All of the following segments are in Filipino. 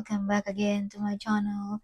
welcome back again to my channel.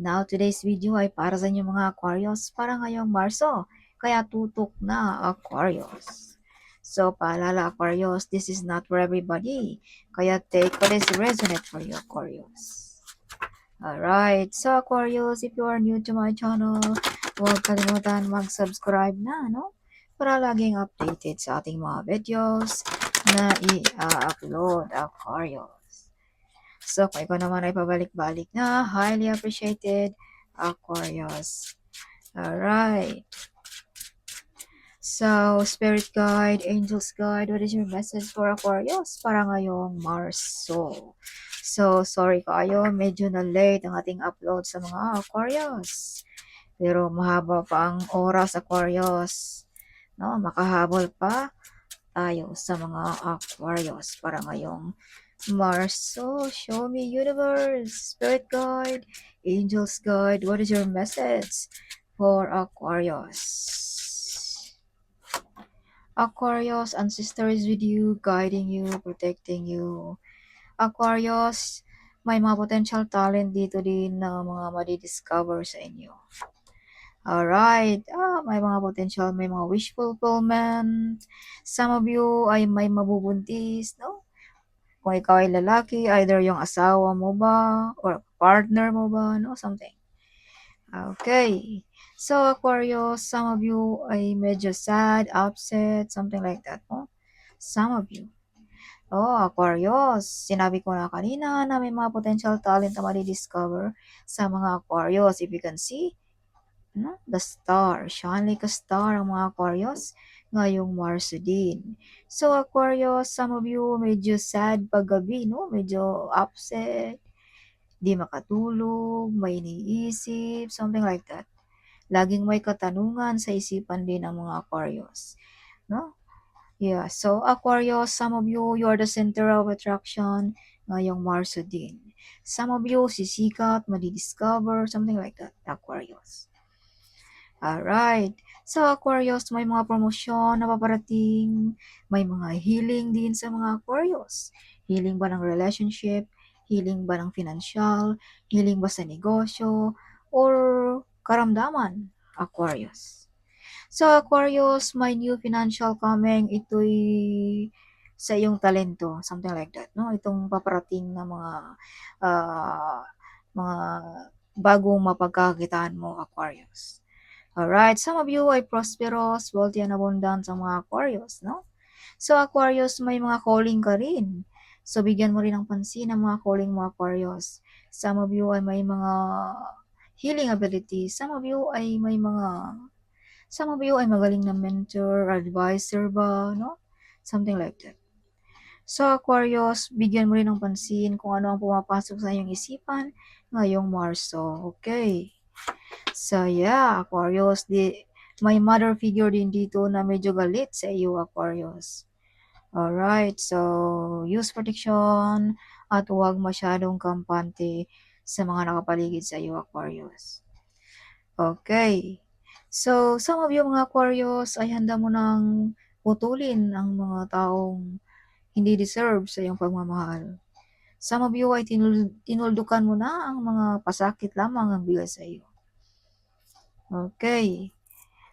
Now, today's video ay para sa inyo mga Aquarius para ngayong Marso, kaya tutok na Aquarius. So, paalala Aquarius, this is not for everybody, kaya take what is resonate for you Aquarius. Alright, so Aquarius, if you are new to my channel, huwag kalimutan mag-subscribe na, no? Para laging updated sa ating mga videos na i-upload Aquarius. So, kung ikaw naman ay pabalik-balik na, highly appreciated, Aquarius. Alright. So, Spirit Guide, Angels Guide, what is your message for Aquarius para ngayong Marso? So, sorry kayo, medyo na late ang ating upload sa mga Aquarius. Pero mahaba pa ang oras, Aquarius. No, makahabol pa tayo sa mga Aquarius para ngayong Marso. Show me universe, Spirit Guide, Angels Guide, what is your message for Aquarius? Aquarius, ancestor is with you, guiding you, protecting you. Aquarius, may mga potential talent dito din na mga madi-discover sa inyo. Alright, may mga potential, may mga wish fulfillment. Some of you ay may mabubuntis, no? Kung ikaw ay lalaki, either yung asawa mo ba, or partner mo ba, no? Something. Okay. So, Aquarius, some of you ay medyo sad, upset, something like that, no? Some of you. Oh, Aquarius, sinabi ko na kanina na may mga potential talent na madi-discover sa mga Aquarius. If you can see, no? The star, shine like a star ang mga Aquarius ngayong Marso din. So, Aquarius, some of you medyo sad paggabi, no? Medyo upset, di makatulog, may iniisip, something like that. Laging may katanungan sa isipan din ng mga Aquarius, no? Yeah, so Aquarius, some of you, you are the center of attraction ngayong Marso din. Some of you, sisikat, madi-discover, something like that, Aquarius. Alright. So, Aquarius, may mga promosyon na paparating, may mga healing din sa mga Aquarius. Healing ba ng relationship, healing ba ng financial, healing ba sa negosyo, or karamdaman, Aquarius. So, Aquarius, may new financial coming, ito'y sa iyong talento, something like that, no? Itong paparating na mga bagong mapagkakitaan mo, Aquarius. Alright, some of you ay prosperous, wealthy and abundant ang mga Aquarius, no? So, Aquarius, may mga calling ka rin. So, bigyan mo rin ng pansin ang mga calling mo, Aquarius. Some of you ay may mga healing abilities. Some of you ay magaling na mentor, advisor ba, no? Something like that. So, Aquarius, bigyan mo rin ng pansin kung ano ang pumapasok sa iyong isipan ngayong Marso. Okay. So, yeah, Aquarius, may mother figure din dito na medyo galit sa iyo, Aquarius. Alright, so, use protection at huwag masyadong kampante sa mga nakapaligid sa iyo, Aquarius. Okay. So, some of you mga Aquarius ay handa mo nang putulin ang mga taong hindi deserve sa iyong pagmamahal. Some of you ay tinuldukan mo na ang mga pasakit lamang ang bigay sa iyo. Okay.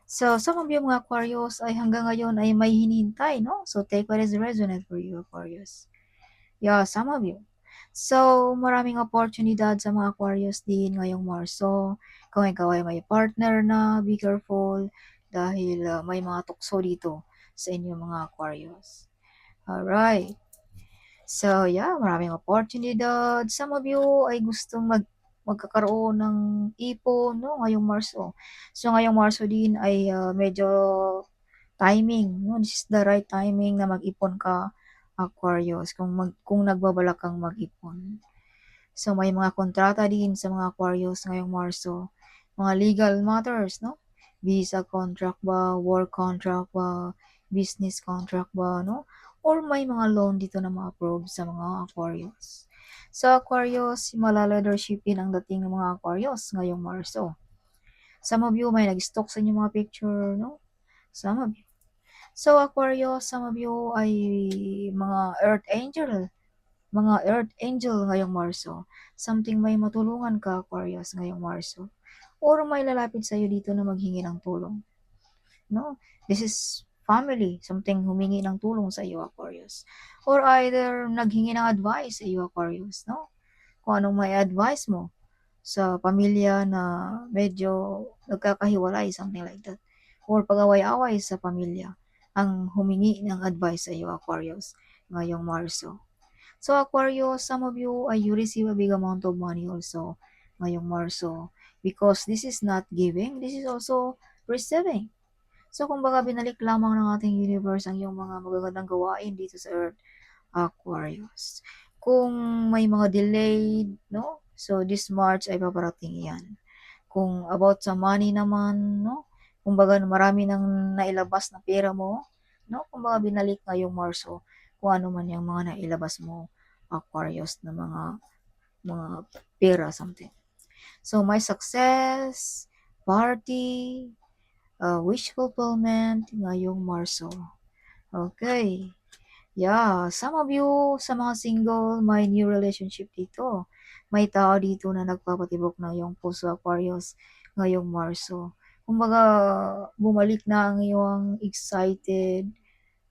So, some of you mga Aquarius ay hanggang ngayon ay may hinihintay, no? So, take what is resonant for you, Aquarius. Yeah, some of you. So, maraming oportunidad sa mga Aquarius din ngayong Marso. Kung ikaw ay may partner na, be careful dahil may mga tukso dito sa inyong mga Aquarius. Alright. So, yeah, maraming oportunidad. Some of you ay gustong magkakaroon ng ipon, no, ngayong Marso. So, ngayong Marso din ay medyo timing, no? This is the right timing na mag-ipon ka, Aquarius, kung nagbabalak kang mag-ipon. So, may mga kontrata din sa mga Aquarius ngayong Marso. Mga legal matters, no? Visa contract ba, work contract ba, business contract ba, no? Or may mga loan dito na ma-approve sa mga Aquarius. So, Aquarius, malaleadershipin ang dating ng mga Aquarius ngayong Marso. Some of you may nag-stock sa inyong mga picture, no? Some of you. So, Aquarius, some of you ay mga earth angel, mga earth angel ngayong Marso. Something may matulungan ka, Aquarius, ngayong Marso. Or may lalapit sa'yo dito na maghingi ng tulong. No? This is family, something humingi ng tulong sa iyo, Aquarius. Or either naghingi ng advice sa iyo, Aquarius, no? Kung anong may advice mo sa pamilya na medyo nagkakahiwalay, something like that. Or pag-away-away sa pamilya ang humingi ng advice sa iyo, Aquarius, ngayong Marso. So, Aquarius, some of you, you receive a big amount of money also ngayong Marso because this is not giving, this is also receiving. So, kumbaga binalik lamang ng ating universe ang iyong mga magagandang gawain dito sa Earth, Aquarius. Kung may mga delayed, no? So, this March ay paparating yan. Kung about sa money naman, no? Kumbaga marami nang nailabas na pera mo, no? Kumbaga binalik ngayong Marso kung ano man yung mga nailabas mo, Aquarius, na mga pera, something. So, my success, party, wish fulfillment ngayong Marso. Okay. Yeah, some of you sa mga single, may new relationship dito. May tao dito na nagpapatibok ng iyong puso, Aquarius, ngayong Marso. Kumbaga, bumalik na ang iyong excited,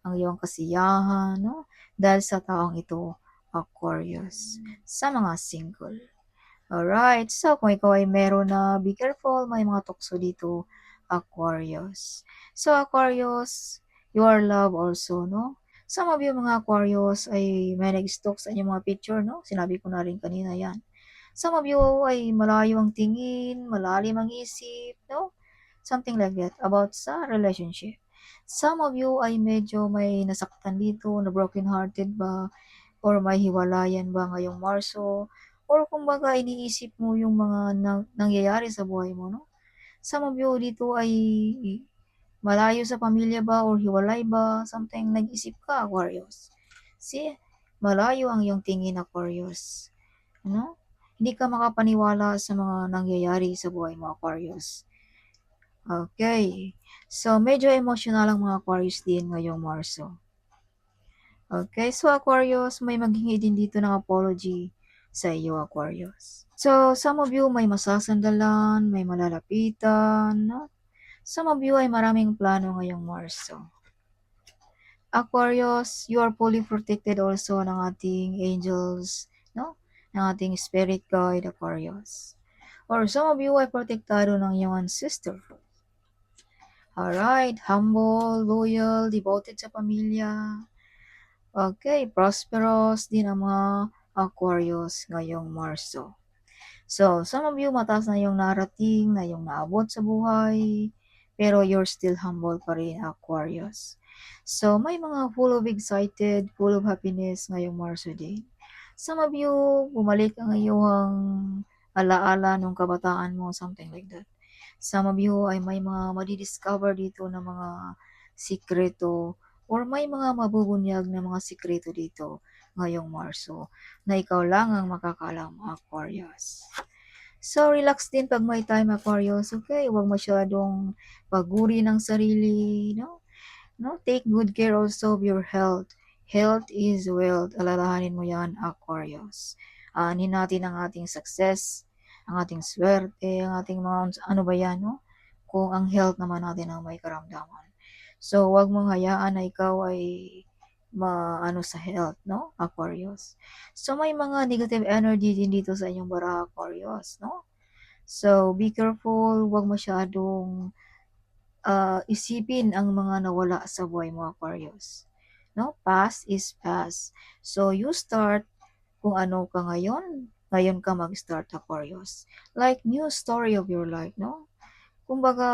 ang iyong kasiyahan, no? Dahil sa taong ito, Aquarius, sa mga single. Alright, so kung ikaw ay meron na, be careful, may mga tukso dito, Aquarius. So Aquarius, you are love also, no? Some of you mga Aquarius ay may nag-stalk sa inyong mga picture, no? Sinabi ko na rin kanina yan. Some of you ay malayo ang tingin, malalim ang isip, no? Something like that about sa relationship. Some of you ay medyo may nasaktan dito, na broken hearted ba, or may hiwalayan ba ngayong Marso, or kumbaga iniisip mo yung mga nangyayari sa buhay mo, no? Some of you dito ay malayo sa pamilya ba or hiwalay ba, something nag-isip ka, Aquarius. See, malayo ang iyong tingin, Aquarius. Ano? Hindi ka makapaniwala sa mga nangyayari sa buhay mo, Aquarius. Okay. So, medyo emotional ang mga Aquarius din ngayong Marso. Okay, so Aquarius, may maghingi din dito ng apology sa iyo, Aquarius. So, some of you may masasandalan, may malalapitan, no? Some of you ay maraming plano ngayong Marso. Aquarius, you are fully protected also ng ating angels, no? Ng ating spirit guide, Aquarius. Or some of you ay protektado ng iyong ancestor. Alright, humble, loyal, devoted sa pamilya. Okay, prosperous din ang mga Aquarius ngayong Marso. So, some of you mataas na yung narating, na yung naabot sa buhay, pero you're still humble pa rin, Aquarius. So, may mga full of excited, full of happiness ngayong Marso din. Some of you, bumalik ang iyong alaala nung kabataan mo, something like that. Some of you ay may mga madidiscover dito na mga sikreto or may mga mabubunyag na mga sikreto dito ngayong Marso na ikaw lang ang makakalam, Aquarius. So, relax din pag may time, Aquarius, okay? Huwag masyadong paguri ng sarili, no? No? Take good care also of your health. Health is wealth. Alalahanin mo yan, Aquarius. Anin natin ang ating success, ang ating swerte, ang ating mga, ano ba yan, no? Kung ang health naman natin ang may karamdaman. So, wag mong hayaan na ikaw ay maano sa health, no? Aquarius. So, may mga negative energy din dito sa inyong baraha, Aquarius, no? So, be careful. Wag masyadong isipin ang mga nawala sa buhay mo, Aquarius. No? Past is past. So, you start kung ano ka ngayon, ngayon ka mag-start, Aquarius. Like, new story of your life, no? Kumbaga,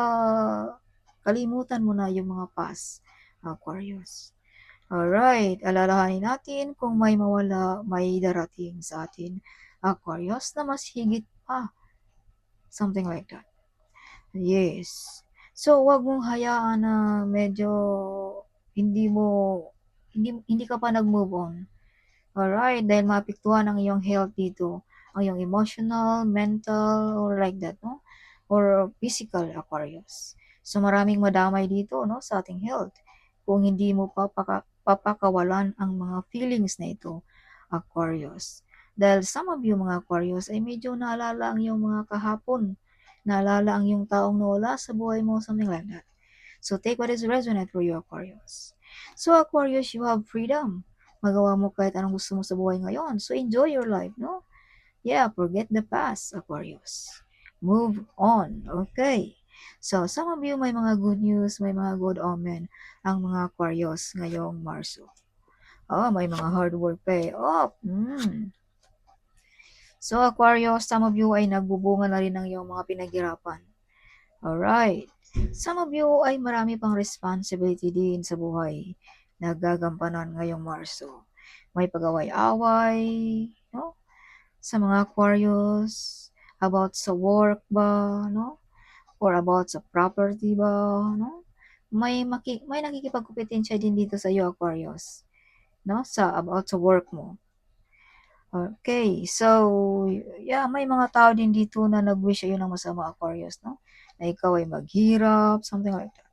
kalimutan mo na yung mga past, Aquarius. Alright, alalahanin natin kung may mawala, may darating sa atin, Aquarius, na mas higit pa. Something like that. Yes. So, wag mong hayaan na medyo hindi mo, hindi ka pa nag-move on. Alright, dahil maapektuhan ang iyong health dito, ang iyong emotional, mental, or like that, no? Or physical, Aquarius. So, maraming madamay dito, no, sa ating health. Kung hindi mo papakawalan ang mga feelings na ito, Aquarius. Dahil some of you mga Aquarius ay medyo naalala ang iyong mga kahapon. Naalala ang iyong taong nawala sa buhay mo, something like that. So take what is resonant for you, Aquarius. So Aquarius, you have freedom. Magawa mo kahit anong gusto mo sa buhay ngayon. So enjoy your life, no? Yeah, forget the past, Aquarius. Move on, okay? So some of you may mga good news, may mga good omen ang mga Aquarius ngayong Marso. Oh, may mga hard work pay off. So Aquarius, some of you ay nagbubunga na rin ng iyong mga pinaghirapan. Alright. Some of you ay marami pang responsibility din sa buhay na gagampanan ngayong Marso. May pag-away-away, no? Sa mga Aquarius, about sa work ba, no? Or about sa property ba, no? May nakikipagkompetensya din dito sa iyo, Aquarius, no? About sa work mo. Okay, so, yeah, may mga tao din dito na nag-wish sa'yo ng masama, Aquarius, no? Na ikaw ay maghirap, something like that.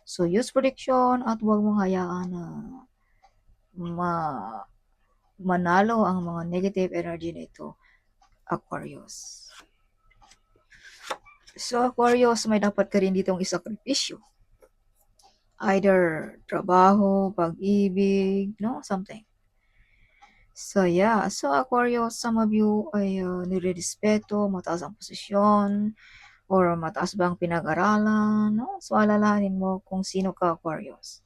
So, use protection at huwag mong hayaan na manalo ang mga negative energy nito, Aquarius. So, Aquarius, may dapat ka rin ditong isakripisyo. Either trabaho, pag-ibig, no? Something. So, yeah. So, Aquarius, some of you ay nire-respeto, mataas ang posisyon, or mataas ba ang pinag-aralan, no? So, alalahanin mo kung sino ka, Aquarius.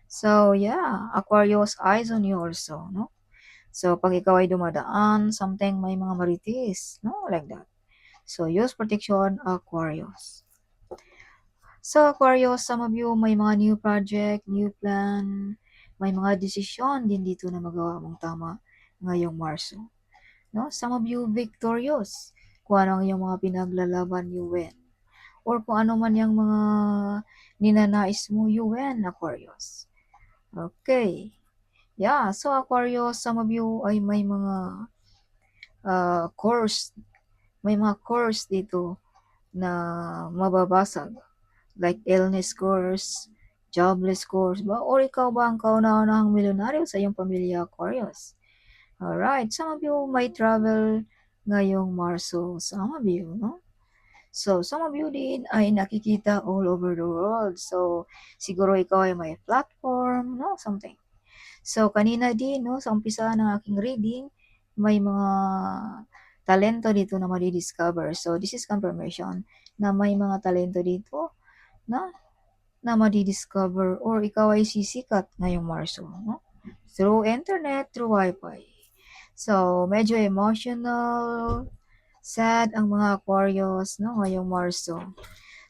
So, yeah. Aquarius, eyes on you also, no? So, pag ikaw ay dumadaan, something may mga maritis, no? Like that. So, use protection, Aquarius. So, Aquarius, some of you may mga new project, new plan, may mga desisyon din dito na magawa mong tama ngayong Marso. No? Some of you victorious. Kung ano ang iyong mga pinaglalaban, you win. Or kung ano man yung mga ninanais mo, you win, Aquarius. Okay. Yeah, so Aquarius, some of you ay may mga course, may mga course dito na mababasag. Like illness course, jobless course ba? Or ikaw ba ang kauna-unahang milyonaryo sa iyong pamilya, Aquarius? Alright, some of you might travel ngayong Marso. Some of you, no? So, some of you din ay nakikita all over the world. So, siguro ikaw ay may platform, no? Something. So, kanina din, no, sa umpisa ng aking reading, may mga talento dito na madi-discover. So, this is confirmation na may mga talento dito na madi-discover or ikaw ay sisikat ngayong Marso, no? Through internet, through Wi-Fi. So, medyo emotional, sad ang mga Aquarius, no, ngayong Marso.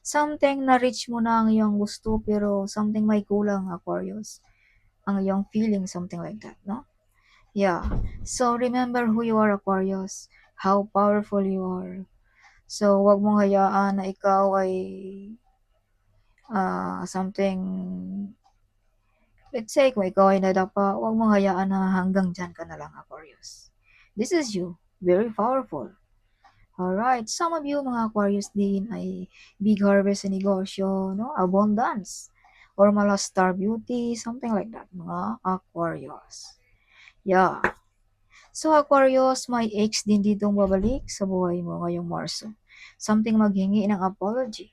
Something na-reach mo na ang iyong gusto pero something may kulang, Aquarius. Ang iyong feeling, something like that, no? Yeah. So, remember who you are, Aquarius. How powerful you are. So, wag mong hayaan na ikaw ay something, let's say, kung ikaw ay nadapa, wag mong hayaan na hanggang dyan ka na lang, Aquarius. This is you. Very powerful. Alright, some of you mga Aquarius din ay big harvest sa negosyo, no? Abundance. Or mala star beauty, something like that, mga Aquarius. Yeah. So Aquarius, may ex din ditong babalik sa buhay mo ngayong Marso. Something maghingi ng apology.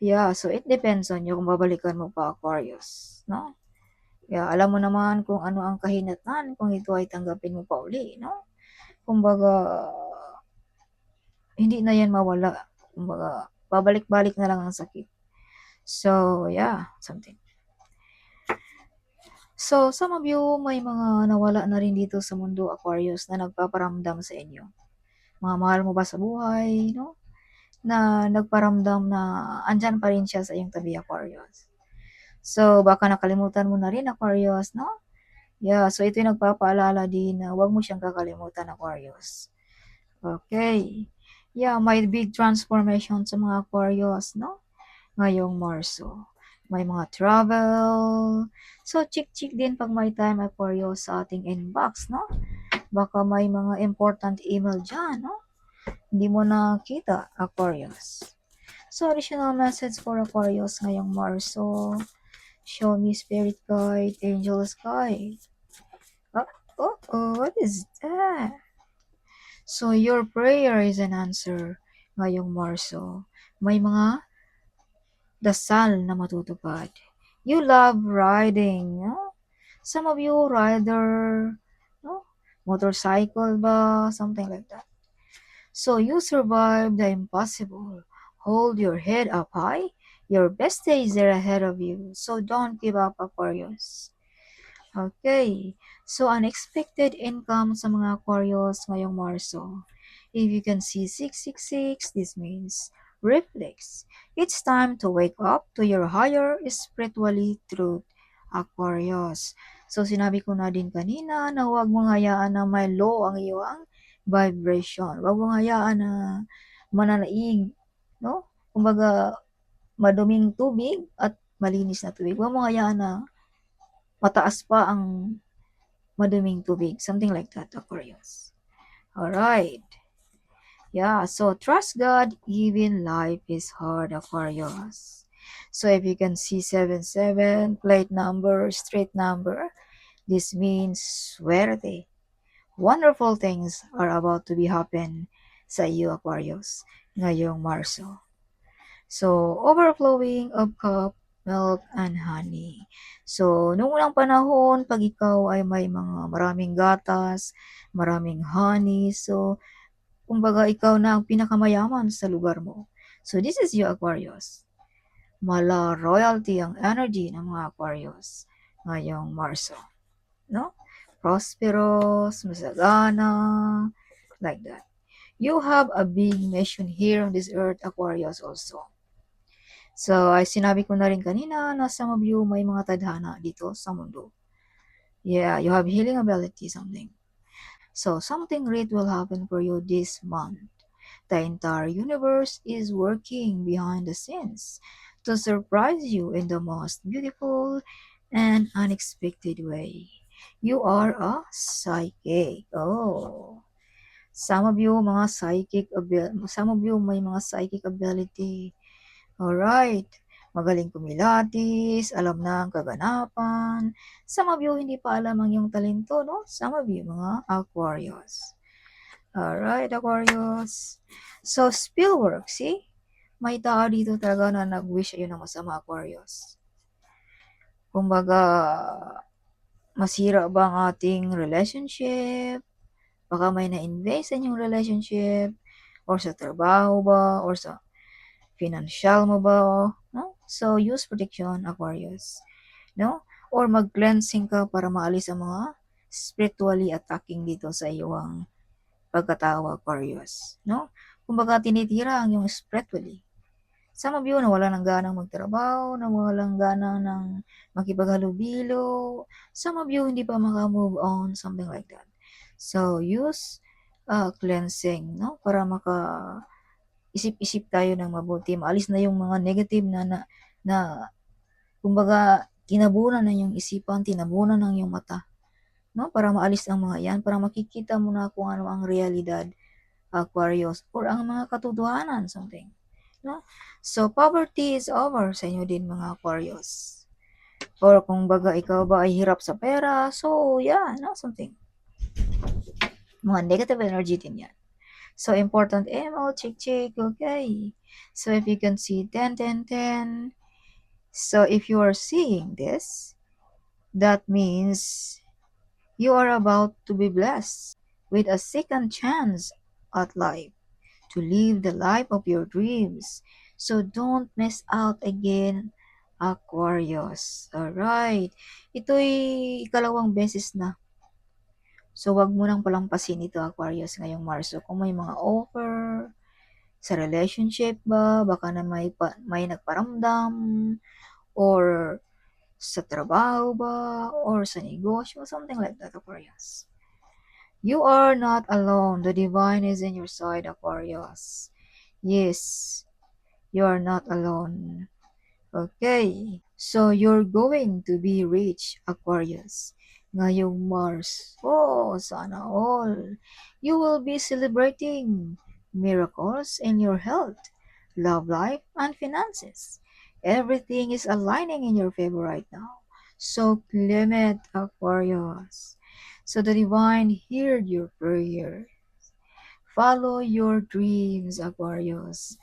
Yeah, so it depends on you kung babalikan mo pa, Aquarius, no? Yeah, alam mo naman kung ano ang kahinatnan kung ito ay tanggapin mo pa uli, no? Kumbaga, hindi na yan mawala. Kumbaga, babalik-balik na lang ang sakit. So, yeah, something. So, some of you, may mga nawala na rin dito sa mundo, Aquarius, na nagpaparamdam sa inyo. Mga mahal mo ba sa buhay, no? Na nagparamdam na andyan pa rin siya sa iyong tabi, Aquarius. So, baka nakalimutan mo na rin, Aquarius, no? Yeah, so ito yung nagpapaalala din na huwag mo siyang kakalimutan, Aquarius. Okay. Yeah, may big transformation sa mga Aquarius, no? Ngayong Marso. May mga travel. So, check din pag may time, Aquarius, sa ating inbox, no? Baka may mga important email dyan, no? Hindi mo nakita, Aquarius. So, additional message for Aquarius ngayong Marso. Show me spirit guide, angels guide. What is that? So, your prayer is an answer ngayong Marso. May mga dasal na matutupad. You love riding, no? Some of you rider, no? Motorcycle ba? Something like that. So you survived the impossible. Hold your head up high. Your best days are ahead of you. So don't give up, Aquarius. Okay. So unexpected income sa mga Aquarius ngayong Marso. If you can see 666, this means reflex. It's time to wake up to your higher spiritually truth, Aquarius. So sinabi ko na din kanina na huwag mong hayaan na may low ang iyong vibration. Huwag mong hayaan na mananaig, no? Kumbaga, maduming tubig at malinis na tubig. Huwag mong hayaan na mataas pa ang maduming tubig. Something like that, Aquarius. Alright. Yeah, so trust God even life is hard, Aquarius. So if you can see 77, plate number, street number, this means suerte. Wonderful things are about to be happen sa iyo, Aquarius, ngayong Marso. So, overflowing of cup, milk, and honey. So, noong unang panahon, pag ikaw ay may mga maraming gatas, maraming honey, so, kumbaga ikaw na ang pinakamayaman sa lugar mo. So, this is you, Aquarius. Mala royalty ang energy ng mga Aquarius ngayong Marso. No? Prosperous, masagana, like that. You have a big mission here on this earth, Aquarius also. So, ay sinabi ko na rin kanina na some of you may mga tadhana dito sa mundo. Yeah, you have healing ability, something. So, something great will happen for you this month. The entire universe is working behind the scenes to surprise you in the most beautiful and unexpected way. You are a psychic. Oh. Some of you may mga psychic ability. Alright. Magaling kumilatis, alam na ang kaganapan. Some of you hindi pa alam ang iyong talento, no? Some of you, mga Aquarius. Alright, Aquarius. So, spill work, see? May tao dito talaga na nag-wish ayun ng masama, Aquarius. Kumbaga, masira ba ang ating relationship? Baka may na-invest sa inyong relationship, or sa trabaho ba, or sa financial mo ba, no? So, use protection, Aquarius, no? Or mag-cleansing ka para maalis ang mga spiritually attacking dito sa iyong pagkatao, Aquarius, no? Kumbaga, tinitira ang iyong spiritually. Some of you, nawalan ng ganang magtrabaho, nawalan ng gana ng makipaghalubilo. Some of you, hindi pa maka-move on, something like that. So, use cleansing, no? Para isip-isip tayo ng mabuti. Maalis na yung mga negative na kumbaga, tinabunan na yung isipan, tinabunan ng yung mata. No? Para maalis ang mga yan, para makikita mo na kung ano ang realidad, Aquarius, or ang mga katotohanan, something. No? So, poverty is over sa inyo din, mga Aquarius. Or kung baga ikaw ba ay hirap sa pera, so yeah, no, something. Mga negative energy din yan. So, important MO, check, okay. So, if you can see 10, 10, 10. So, if you are seeing this, that means you are about to be blessed with a second chance at life to live the life of your dreams. So, don't miss out again, Aquarius. Alright. Ito'y ikalawang beses na. So, wag mo nang palampasin ito, Aquarius, ngayong Marso. Kung may mga offer, sa relationship ba, baka na may nagparamdam, or sa trabaho ba, or sa negosyo, something like that, Aquarius. You are not alone. The divine is in your side, Aquarius. Yes, you are not alone. Okay. So, you're going to be rich, Aquarius. Ngayong Mars. Oh, sana all. You will be celebrating miracles in your health, love life, and finances. Everything is aligning in your favor right now. So, claim it, Aquarius. So the divine heard your prayer. Follow your dreams, Aquarius.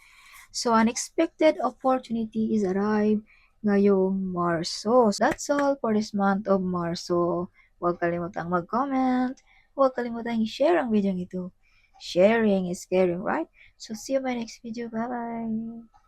So unexpected opportunities arrive ngayong Marso. So that's all for this month of Marso. Huwag kalimutang mag-comment. Huwag kalimutang i-share ang video ito. Sharing is caring, right? So see you in my next video. Bye-bye.